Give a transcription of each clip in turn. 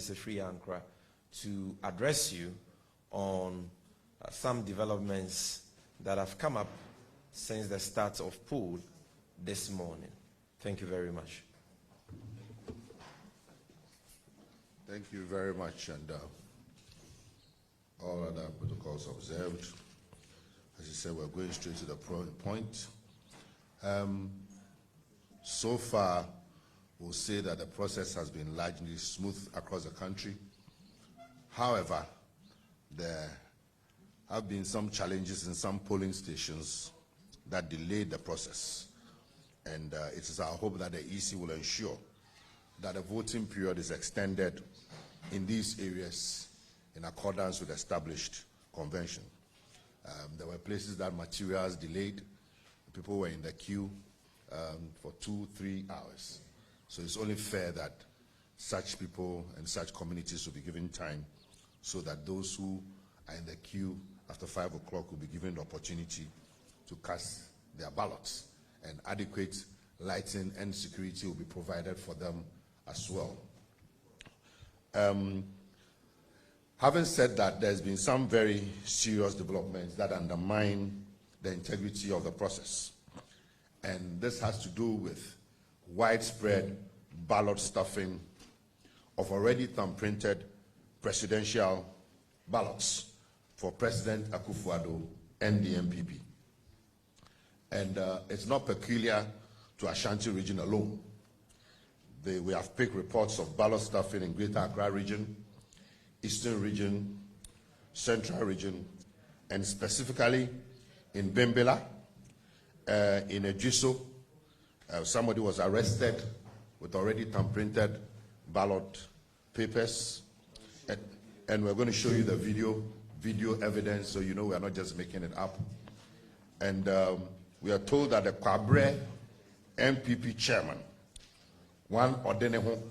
This is Free Ankara to address you on some developments that have come up since the start of poll this morning. Thank you very much. Thank you very much, and all other protocols observed. As you said, we're going straight to the point. So far, we'll say that the process has been largely smooth across the country. However, there have been some challenges in some polling stations that delayed the process. And it is our hope that the EC will ensure that the voting period is extended in these areas in accordance with established convention. There were places that materials delayed. People were in the queue for 2-3 hours. So it's only fair that such people and such communities will be given time so that those who are in the queue after 5 o'clock will be given the opportunity to cast their ballots, and adequate lighting and security will be provided for them as well. Having said that, there's been some very serious developments that undermine the integrity of the process. And this has to do with widespread ballot stuffing of already thumb-printed presidential ballots for President Akufo-Addo and the NPP. And it's not peculiar to Ashanti region alone. We have picked reports of ballot stuffing in Greater Accra region, Eastern region, Central region, and specifically in Bembela, in Ejiso. Somebody was arrested with already thumb-printed ballot papers. And we're going to show you the video evidence so you know we are not just making it up. And we are told that the Kwabre NPP chairman, one Odeneho,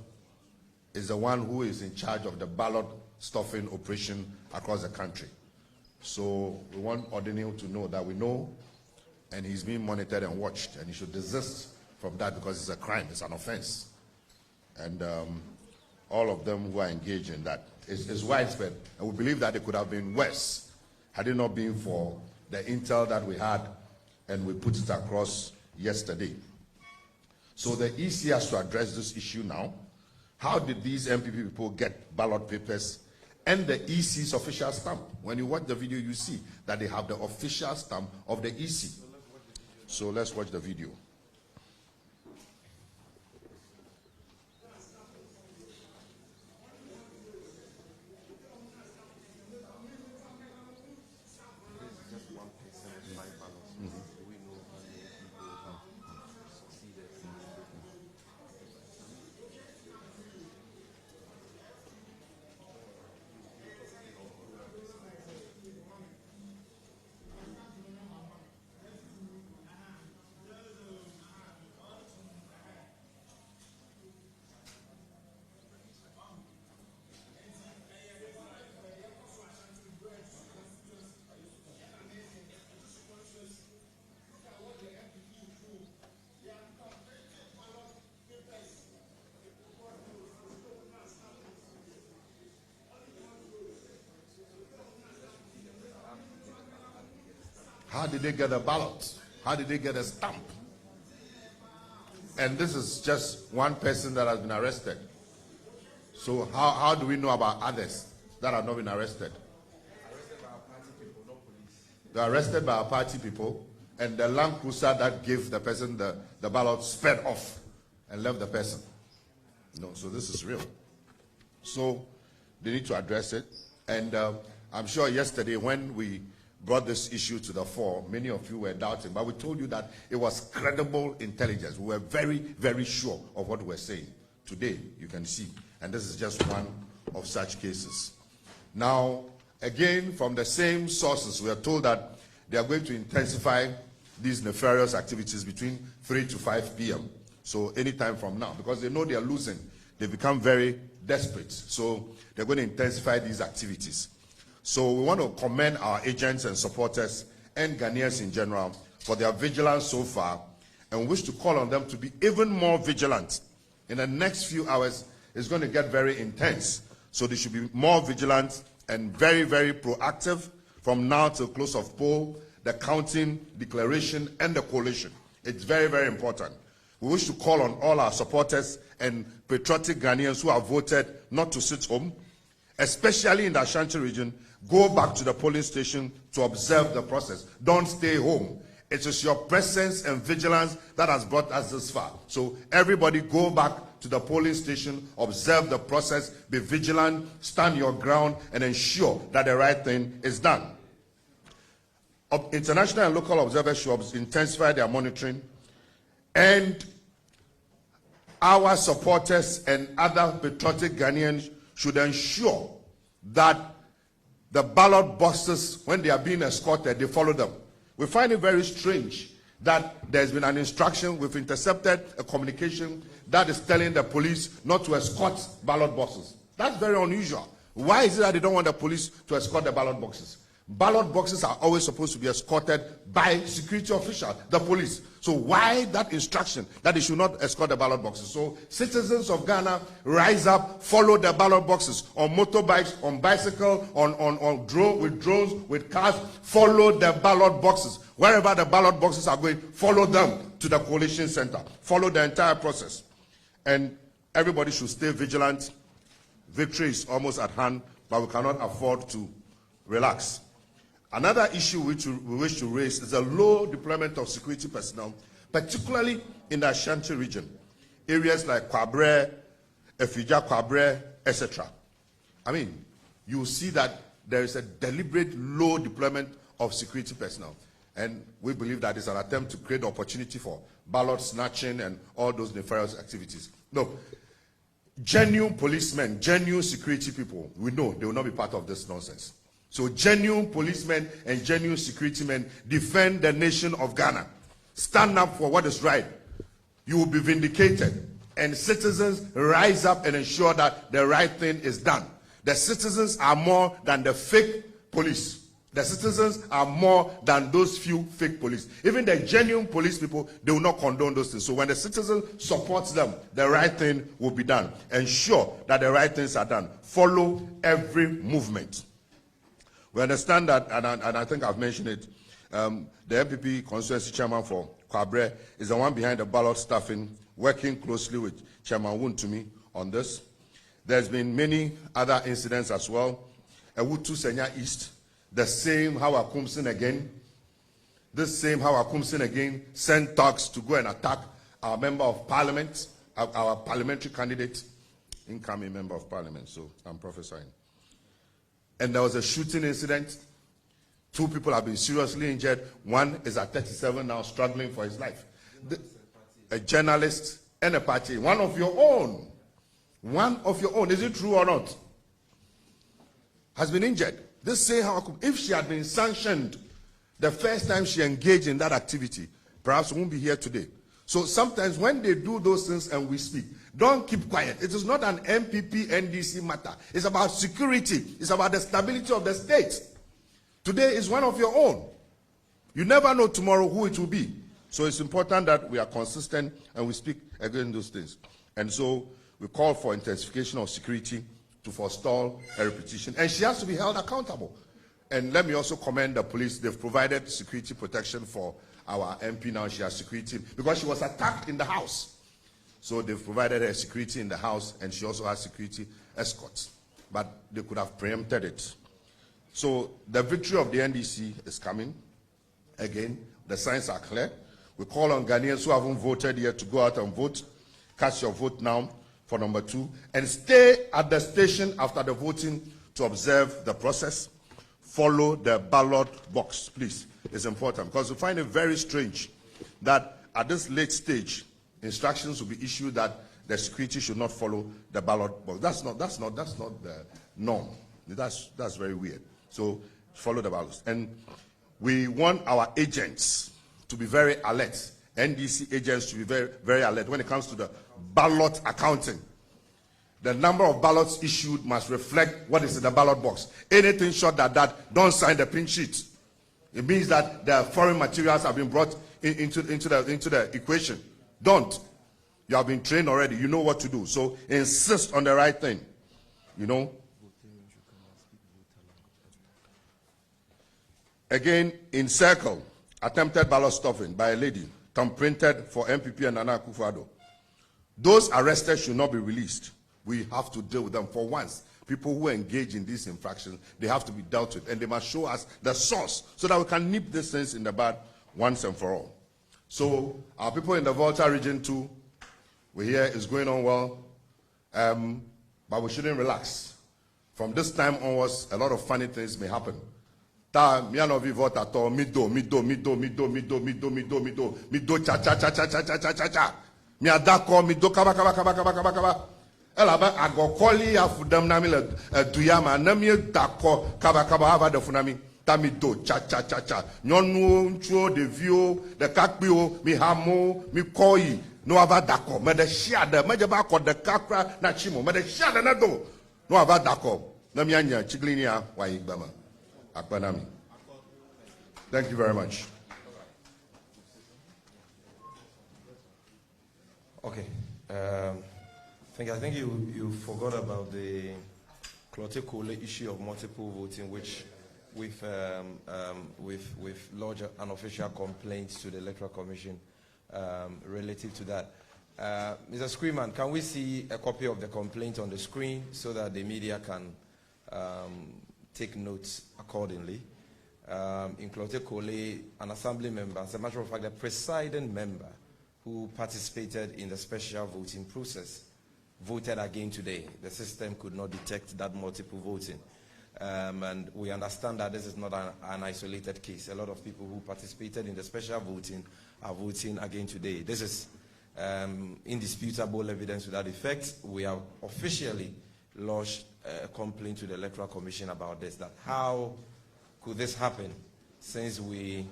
is the one who is in charge of the ballot stuffing operation across the country. So we want Odeneho to know that we know, and he's being monitored and watched, and he should desist from that because it's a crime, it's an offense. And all of them who are engaged in that is widespread, and we believe that it could have been worse had it not been for the intel that we had, and we put it across yesterday. So the EC has to address this issue now. How did these NPP people get ballot papers and the EC's official stamp? When you watch the video, you see that they have the official stamp of the EC. So let's watch the video. How did they get a ballot? How did they get a stamp? And this is just one person that has been arrested. So how do we know about others that have not been arrested? Arrested by our party people, not police. They're arrested by our party people, and the Land Cruiser that gave the person the ballot sped off and left the person. No, so this is real. So they need to address it. And I'm sure yesterday when we brought this issue to the fore, many of you were doubting, but we told you that it was credible intelligence. We were very, very sure of what we were saying. Today, you can see, and this is just one of such cases. Now, again, from the same sources, we are told that they are going to intensify these nefarious activities between 3 to 5 p.m. So anytime from now, because they know they are losing, they become very desperate. So they're going to intensify these activities. So we want to commend our agents and supporters and Ghanaians in general for their vigilance so far, and wish to call on them to be even more vigilant. In the next few hours, it's going to get very intense. So they should be more vigilant and very, very proactive from now till close of poll, the counting, declaration, and the collation. It's very, very important. We wish to call on all our supporters and patriotic Ghanaians who have voted not to sit home, especially in the Ashanti region. Go back to the polling station to observe the process. Don't stay home. It is your presence and vigilance that has brought us this far. So everybody go back to the polling station, observe the process, be vigilant, stand your ground, and ensure that the right thing is done. International and local observers should intensify their monitoring, and our supporters and other patriotic Ghanaians should ensure that the ballot boxes, when they are being escorted, they follow them. We find it very strange that there's been an instruction, we've intercepted a communication that is telling the police not to escort ballot boxes. That's very unusual. Why is it that they don't want the police to escort the ballot boxes? Ballot boxes are always supposed to be escorted by security officials, the police. So why that instruction that they should not escort the ballot boxes? So citizens of Ghana, rise up, follow the ballot boxes on motorbikes, on bicycle, with drones, with cars. Follow the ballot boxes. Wherever the ballot boxes are going, follow them to the collation center. Follow the entire process. And everybody should stay vigilant. Victory is almost at hand, but we cannot afford to relax. Another issue which we wish to raise is the low deployment of security personnel, particularly in the Ashanti region, areas like Kwabre, Efija Kwabre, etc. I mean, you see that there is a deliberate low deployment of security personnel, and we believe that it's an attempt to create opportunity for ballot snatching and all those nefarious activities. No, genuine policemen, genuine security people, we know they will not be part of this nonsense. So genuine policemen and genuine security men defend the nation of Ghana. Stand up for what is right. You will be vindicated. And citizens rise up and ensure that the right thing is done. The citizens are more than the fake police. The citizens are more than those few fake police. Even the genuine police people, they will not condone those things. So when the citizen supports them, the right thing will be done. Ensure that the right things are done. Follow every movement. We understand that, and I think I've mentioned it, the NPP constituency chairman for Kwabre is the one behind the ballot staffing, working closely with Chairman Wuntumi on this. There's been many other incidents as well. Ewutu Senya East, the same Hawa Kumsin again. This same Hawa Kumsin again sent thugs to go and attack our member of parliament, our parliamentary candidate, incoming member of parliament, so I'm prophesying. And there was a shooting incident. 2 people have been seriously injured. One is at 37 now, struggling for his life. A journalist and a party, one of your own. One of your own, is it true or not? Has been injured. This say how if she had been sanctioned the first time she engaged in that activity, perhaps we won't be here today. So sometimes when they do those things and we speak, don't keep quiet. It is not an NPP, NDC matter. It's about security. It's about the stability of the state. Today is one of your own. You never know tomorrow who it will be. So it's important that we are consistent and we speak against those things. And so we call for intensification of security to forestall a repetition. And she has to be held accountable. And let me also commend the police. They've provided security protection for our MP now. She has security because she was attacked in the house. So they've provided her security in the house, and she also has security escorts. But they could have preempted it. So the victory of the NDC is coming. Again, the signs are clear. We call on Ghanaians who haven't voted yet to go out and vote. Cast your vote now for number 2. And stay at the station after the voting to observe the process. Follow the ballot box, please. It's important because we find it very strange that at this late stage, instructions will be issued that the security should not follow the ballot box. That's not the norm. That's very weird. So follow the ballots. And we want our agents to be very alert. NDC agents to be very, very alert when it comes to the ballot accounting. The number of ballots issued must reflect what is in the ballot box. Anything short of that, don't sign the pin sheet. It means that the foreign materials have been brought into the equation. Don't. You have been trained already. You know what to do. So insist on the right thing. you know. Again, in Circle, attempted ballot stuffing by a lady, thumbprinted for NPP and Nana Akufo-Addo. Those arrested should not be released. We have to deal with them for once. People who engage in these infractions, they have to be dealt with, and they must show us the source so that we can nip these things in the bud once and for all. So our people in the Volta region too, we hear is going on well, but we shouldn't relax. From this time onwards, a lot of funny things may happen. Ta mianovi Volta to mido cha. Mi adako mido kaba. Elaba agokoli afudam nami le duyama nami dako kaba ava de funami tamido cha. Nyonu nchuo de vio de kakpio mi hamo mi koi no ava dako me de shiade me jeba ko de kakra na chimo me de shiade na do no ava dako nami anya chiglinia wa igbama akpanami. Thank you very much. Okay. I think you forgot about the Clote-Cole issue of multiple voting, which we've lodged an official complaint to the Electoral Commission relative to that. Mr. Screeman, can we see a copy of the complaint on the screen so that the media can take notes accordingly? In Clote-Cole, an assembly member, as a matter of fact, the presiding member who participated in the special voting process, voted again today. The system could not detect that multiple voting. And we understand that this is not an isolated case. A lot of people who participated in the special voting are voting again today. This is indisputable evidence to that effect. We have officially lodged a complaint to the Electoral Commission about this, that how could this happen since we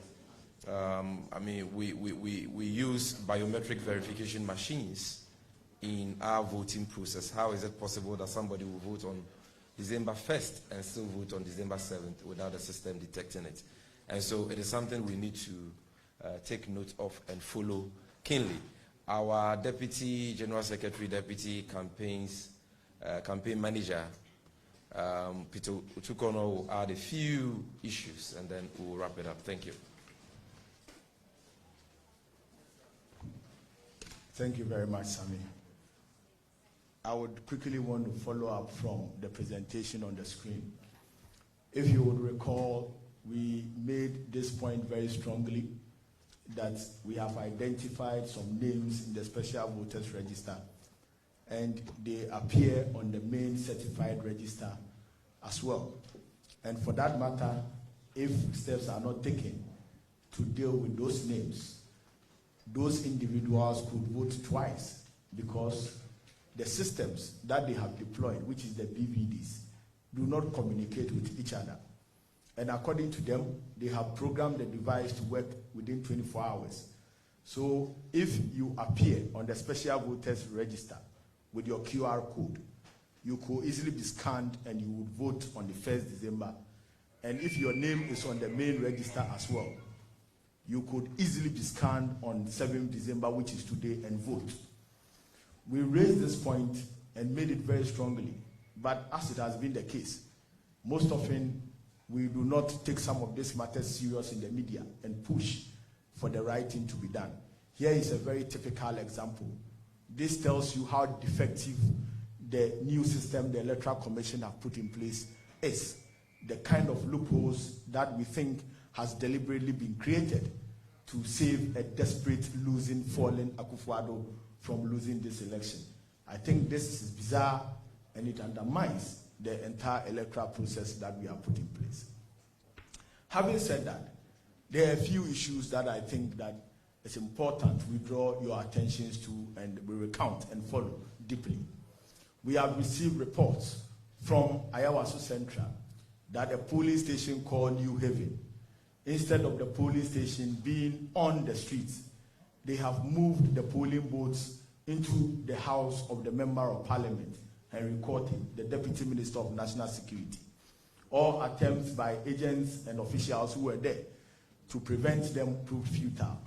use biometric verification machines in our voting process. How is it possible that somebody will vote on December 1st and still vote on December 7th without the system detecting it? And so it is something we need to take note of and follow keenly. Our Deputy General Secretary, Deputy Campaign Manager, Peter Utukono, will add a few issues and then we'll wrap it up. Thank you. Thank you very much, Sami. I would quickly want to follow up from the presentation on the screen. If you would recall, we made this point very strongly, that we have identified some names in the special voters register, and they appear on the main certified register as well. And for that matter, if steps are not taken to deal with those names, those individuals could vote twice, because the systems that they have deployed, which is the BVDs, do not communicate with each other. And according to them, they have programmed the device to work within 24 hours. So if you appear on the special voters register with your QR code, you could easily be scanned and you would vote on the 1st December. And if your name is on the main register as well, you could easily be scanned on 7th December, which is today, and vote. We raised this point and made it very strongly, but as it has been the case, most often we do not take some of these matters serious in the media and push for the right thing to be done. Here is a very typical example. This tells you how defective the new system the Electoral Commission have put in place is. The kind of loopholes that we think has deliberately been created to save a desperate fallen Akufo-Addo from losing this election. I think this is bizarre and it undermines the entire electoral process that we have put in place. Having said that, there are a few issues that I think that it's important we draw your attentions to and we recount and follow deeply. We have received reports from Ayawaso Central that a police station called New Haven, instead of the police station being on the streets, they have moved the polling booths into the house of the Member of Parliament, Henry Korte, the Deputy Minister of National Security. All attempts by agents and officials who were there to prevent them proved futile.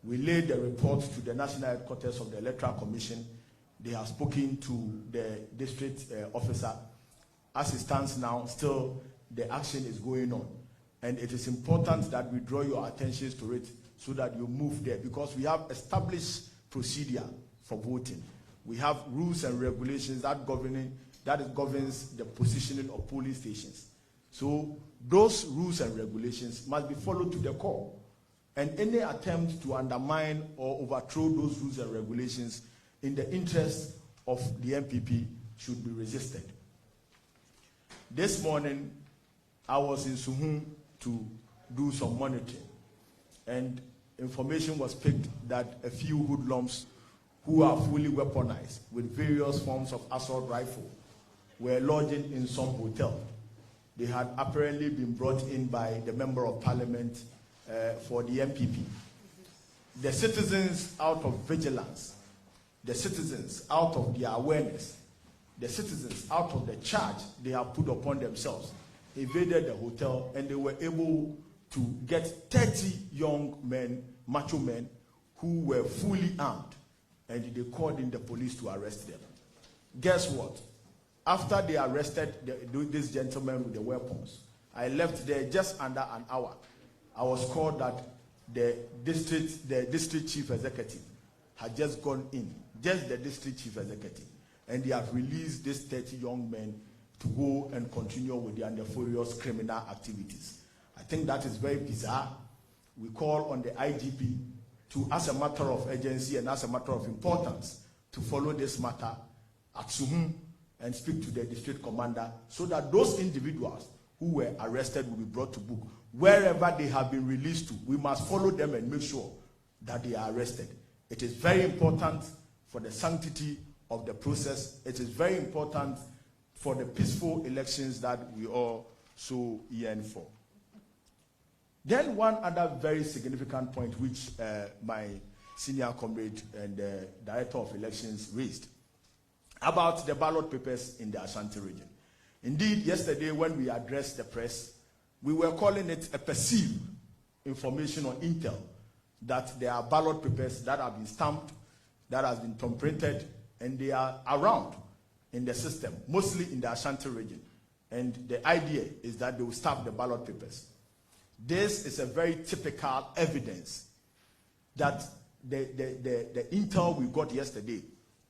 We laid the report to the National Headquarters of the Electoral Commission. They have spoken to the district officer, as it stands now, still the action is going on. And it is important that we draw your attention to it so that you move there, because we have established procedure for voting. We have rules and regulations that governs the positioning of polling stations. So those rules and regulations must be followed to the core. And any attempt to undermine or overthrow those rules and regulations in the interest of the NPP should be resisted. This morning, I was in Suhum to do some monitoring, and information was picked that a few hoodlums who are fully weaponized with various forms of assault rifle were lodging in some hotel. They had apparently been brought in by the Member of Parliament for the NPP. The citizens, out of vigilance, the citizens, out of their awareness, the citizens, out of the charge they have put upon themselves, invaded the hotel, and they were able to get 30 young men, macho men, who were fully armed, and they called in the police to arrest them. Guess what? After they arrested this gentleman with the weapons, I left there just under an hour. I was called that the district chief executive had just gone in, just the district chief executive, and they have released these 30 young men to go and continue with their nefarious criminal activities. I think that is very bizarre. We call on the IGP to, as a matter of urgency and as a matter of importance, to follow this matter at Suhum and speak to the district commander so that those individuals who were arrested will be brought to book. Wherever they have been released to, we must follow them and make sure that they are arrested. It is very important for the sanctity of the process. It is very important for the peaceful elections that we all so yearn for. Then one other very significant point which my senior comrade and the director of elections raised about the ballot papers in the Ashanti region. Indeed, yesterday when we addressed the press, we were calling it a perceived information or intel that there are ballot papers that have been stamped, that has been thumbprinted, and they are around in the system, mostly in the Ashanti region. And the idea is that they will stamp the ballot papers. This is a very typical evidence that the intel we got yesterday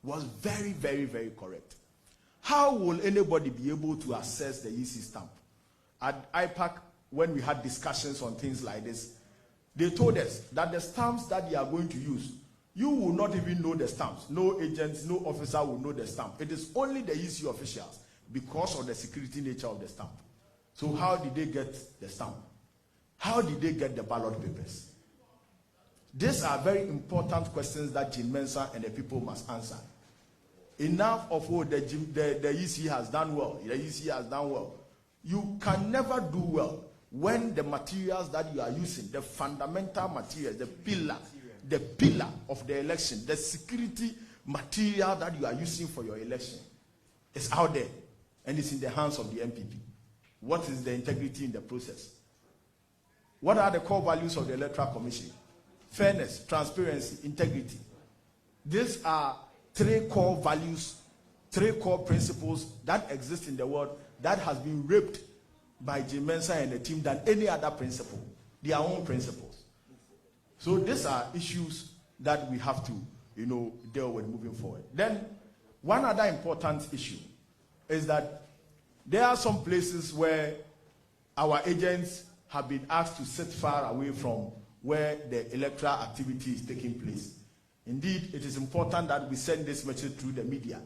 was very, very, very correct. How will anybody be able to assess the EC stamp? At IPAC, when we had discussions on things like this, they told us that the stamps that they are going to use, you will not even know the stamps. No agents, no officer will know the stamp. It is only the EC officials because of the security nature of the stamp. So how did they get the stamp? How did they get the ballot papers? These are very important questions that Jim Mensah and the people must answer. Enough of what the EC has done well. The EC has done well. You can never do well when the materials that you are using, the fundamental materials, the pillar of the election, the security material that you are using for your election is out there and it's in the hands of the NPP. What is the integrity in the process? What are the core values of the Electoral Commission? Fairness, transparency, integrity. These are three core values, three core principles that exist in the world that has been raped by Jim Mensah and the team than any other principle, their own principles. So these are issues that we have to, deal with moving forward. Then, one other important issue is that there are some places where our agents have been asked to sit far away from where the electoral activity is taking place. Indeed, it is important that we send this message through the media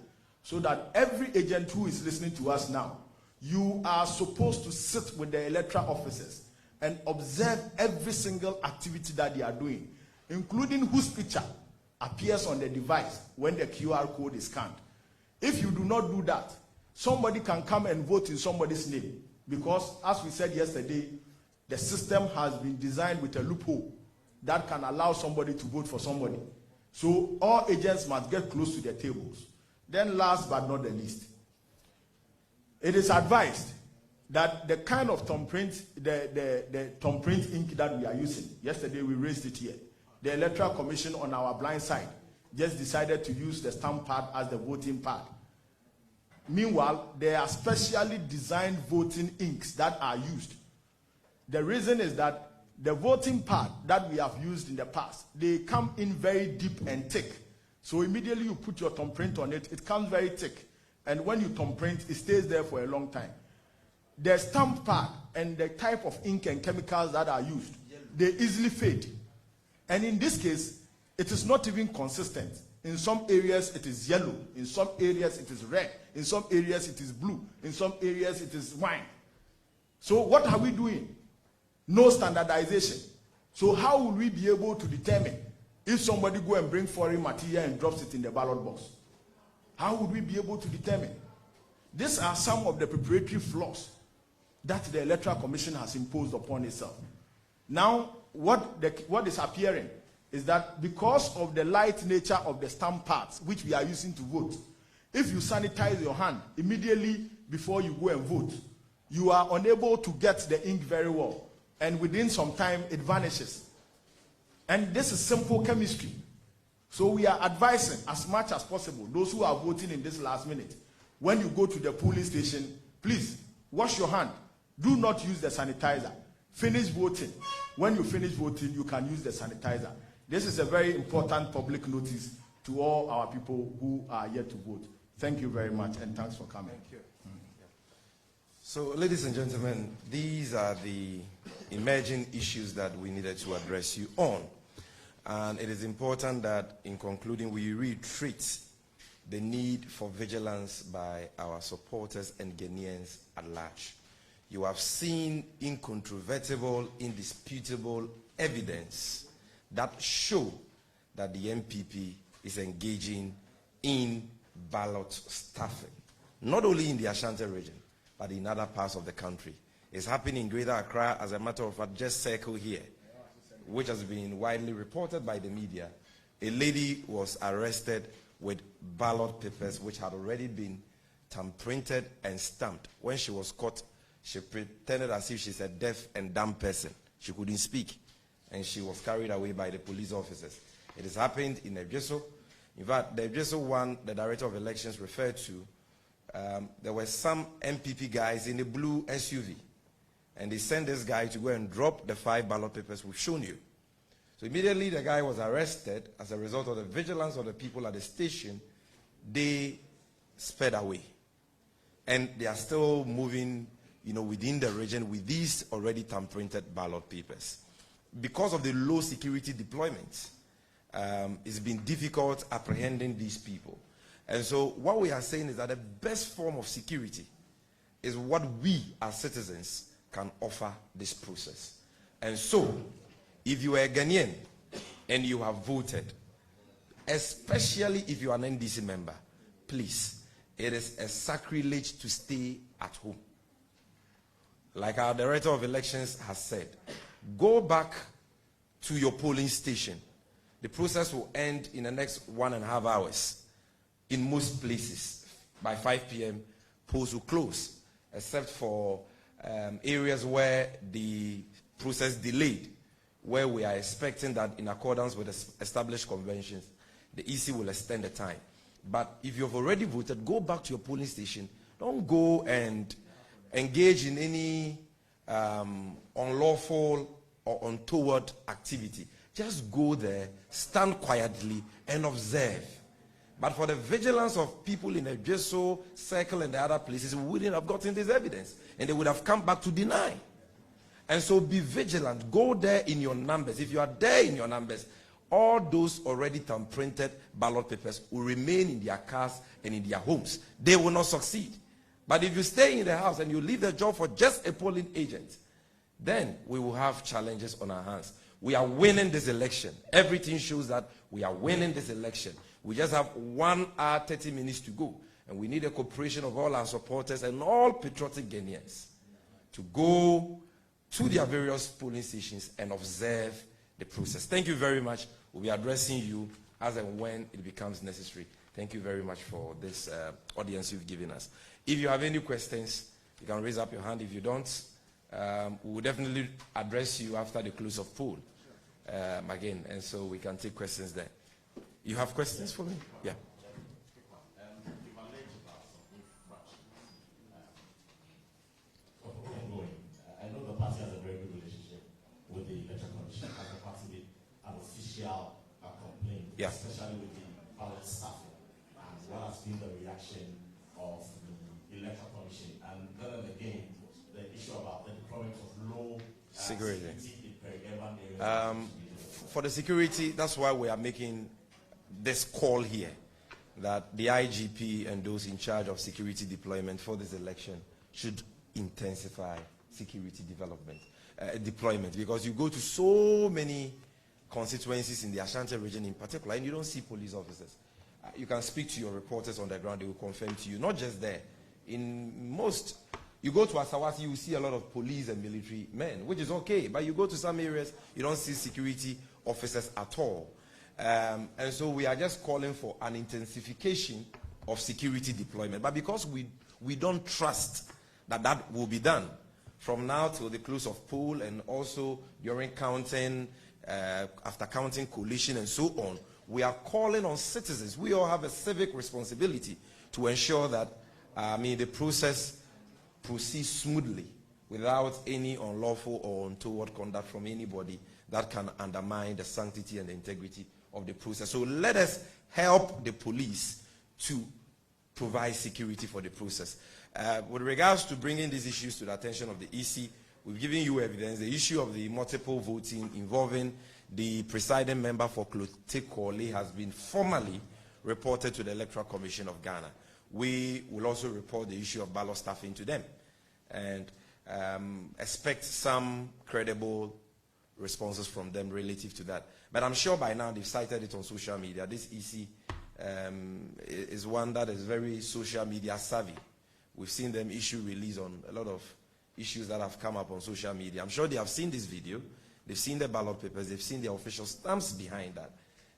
so that every agent who is listening to us now, you are supposed to sit with the electoral officers and observe every single activity that they are doing, including whose picture appears on the device when the QR code is scanned. If you do not do that, somebody can come and vote in somebody's name because, as we said yesterday, the system has been designed with a loophole that can allow somebody to vote for somebody. So all agents must get close to their tables. Then last but not the least, it is advised that the kind of thumbprint, the thumbprint ink that we are using, yesterday we raised it here. The Electoral Commission on our blind side just decided to use the stamp pad as the voting pad. Meanwhile, there are specially designed voting inks that are used. The reason is that the voting pad that we have used in the past, they come in very deep and thick. So immediately you put your thumbprint on it, it comes very thick. And when you thumbprint, it stays there for a long time. The stamp pad and the type of ink and chemicals that are used, they easily fade. And in this case, it is not even consistent. In some areas, it is yellow. In some areas, it is red. In some areas, it is blue. In some areas, it is wine. So what are we doing? No standardization. So how will we be able to determine if somebody go and bring foreign material and drops it in the ballot box? How would we be able to determine? These are some of the preparatory flaws that the Electoral Commission has imposed upon itself. Now, what is appearing is that because of the light nature of the stamp pads which we are using to vote, if you sanitize your hand immediately before you go and vote, you are unable to get the ink very well. And within some time, it vanishes. And this is simple chemistry. So we are advising as much as possible, those who are voting in this last minute, when you go to the polling station, please wash your hand. Do not use the sanitizer. Finish voting. When you finish voting, you can use the sanitizer. This is a very important public notice to all our people who are yet to vote. Thank you very much, and thanks for coming. Thank you. So, ladies and gentlemen, these are the emerging issues that we needed to address you on. And it is important that, in concluding, we reiterate the need for vigilance by our supporters and Ghanaians at large. You have seen incontrovertible, indisputable evidence that show that the NPP is engaging in ballot stuffing, not only in the Ashanti region, but in other parts of the country. It's happening in Greater Accra, as a matter of fact, just circle here, which has been widely reported by the media. A lady was arrested with ballot papers which had already been thumbprinted and stamped. When she was caught, she pretended as if she's a deaf and dumb person. She couldn't speak, and she was carried away by the police officers. It has happened in Ebjeso. In fact, the Ebjeso one, the Director of Elections referred to, there were some NPP guys in a blue SUV, and they sent this guy to go and drop the 5 ballot papers we've shown you. So immediately the guy was arrested. As a result of the vigilance of the people at the station, they sped away. And they are still moving, within the region with these already thumbprinted ballot papers. Because of the low security deployment, it's been difficult apprehending these people. And so what we are saying is that the best form of security is what we as citizens can offer this process. And so, if you are a Ghanaian and you have voted, especially if you are an NDC member, please, it is a sacrilege to stay at home. Like our Director of Elections has said, go back to your polling station. The process will end in the next 1.5 hours. In most places, by 5 p.m., polls will close, except for areas where the process delayed, where we are expecting that in accordance with the established conventions, the EC will extend the time. But if you've already voted, go back to your polling station. Don't go and engage in any unlawful or untoward activity. Just go there, stand quietly, and observe. But for the vigilance of people in the Ebjeso circle and the other places, we wouldn't have gotten this evidence, and they would have come back to deny. And so be vigilant. Go there in your numbers. If you are there in your numbers, all those already thumbprinted ballot papers will remain in their cars and in their homes. They will not succeed. But if you stay in the house and you leave the job for just a polling agent, then we will have challenges on our hands. We are winning this election. Everything shows that we are winning this election. We just have 1 hour, 30 minutes to go. And we need the cooperation of all our supporters and all patriotic Ghanaians to go to their various polling stations and observe the process. Thank you very much. We'll be addressing you as and when it becomes necessary. Thank you very much for this audience you've given us. If you have any questions, you can raise up your hand. If you don't, we will definitely address you after the close of poll again. And so we can take questions there. You have questions for me? Yeah. You've alleged about some And then again, the issue about the deployment of low security. in urban areas. For the security, that's why we are making this call here, that the IGP and those in charge of security deployment for this election should intensify security deployment, because you go to so many constituencies in the Ashanti region in particular, and you don't see police officers. You can speak to your reporters on the ground, they will confirm to you, not just there. In most, you go to Asawasi, you will see a lot of police and military men, which is okay, but you go to some areas, you don't see security officers at all. And so we are just calling for an intensification of security deployment. But because we don't trust that that will be done from now till the close of poll, and also during counting, after counting collation and so on, we are calling on citizens. We all have a civic responsibility to ensure that the process proceeds smoothly without any unlawful or untoward conduct from anybody that can undermine the sanctity and the integrity of the process. So let us help the police to provide security for the process. With regards to bringing these issues to the attention of the EC, we've given you evidence. The issue of the multiple voting involving the presiding member for Klote has been formally reported to the Electoral Commission of Ghana. We will also report the issue of ballot stuffing to them, and expect some credible responses from them relative to that. But I'm sure by now they've cited it on social media. This EC is one that is very social media savvy. We've seen them issue release on a lot of issues that have come up on social media. I'm sure they have seen this video. They've seen the ballot papers. They've seen the official stamps behind that.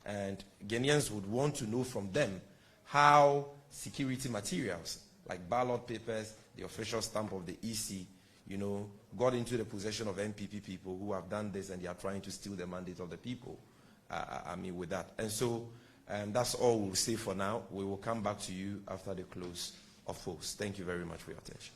And Ghanaians would want to know from them how security materials like ballot papers, the official stamp of the EC, got into the possession of NPP people who have done this, and they are trying to steal the mandate of the people. With that. And so that's all we'll say for now. We will come back to you after the close of polls. Thank you very much for your attention.